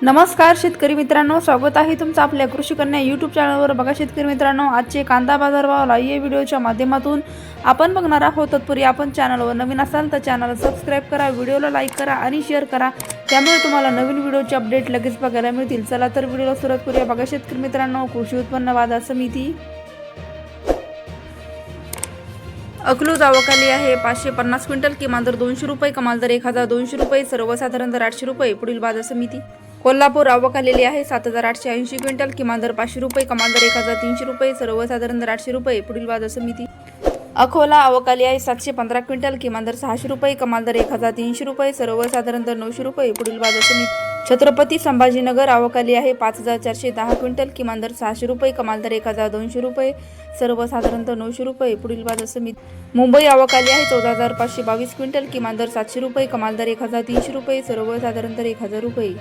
नमस्कार शेतकरी मित्रांनो, स्वागत आहे तुमचं आपल्या कृषी कन्या यूट्यूब चॅनलवर। बघा शेतकरी मित्रांनो, आजचे कांदा बाजारभाव लाईव्ह व्हिडिओच्या माध्यमातून आपण बघणार आहोत। तत्पूर्वी आपण चॅनलवर नवीन असाल तर चॅनल सबस्क्राइब करा, व्हिडिओला लाईक करा आणि शेअर करा, त्यामुळे तुम्हाला नवीन व्हिडिओचे अपडेट लगेच बघायला मिळतील। चला तर व्हिडिओला सुरुवात करूया। बघा शेतकरी मित्रांनो, कृषी उत्पन्न बाजार समिती अकलूज आवक आहे 550 क्विंटल, किमान दर 200 रुपये, कमाल दर 1200 रुपये, सर्वसाधारण दर 800 रुपये। पुढील बाजार समिती कोल्हापूर आवक आहे 7880 क्विंटल, किमान दर 500 रुपये, कमाल दर 1300 रुपये, सर्वसाधारण दर 800 रुपये। पुढील बाजार समिती अकोला आवक आहे 715 क्विंटल, किमान दर 600 रुपये, कमाल दर 1300 रुपये, सर्वसाधारण दर 900 रुपये। पुढील बाजार समिती छत्रपती संभाजीनगर आवक आहे 5410 क्विंटल, किमान दर 600 रुपये, कमाल दर 1200 रुपये, सर्वसाधारण दर 900 रुपये। पुढील बाजार समिती मुंबई आवक आहे 14522 क्विंटल, किमान दर 700 रुपये, कमाल दर 1300 रुपये, सर्वसाधारण दर 1000 रुपये।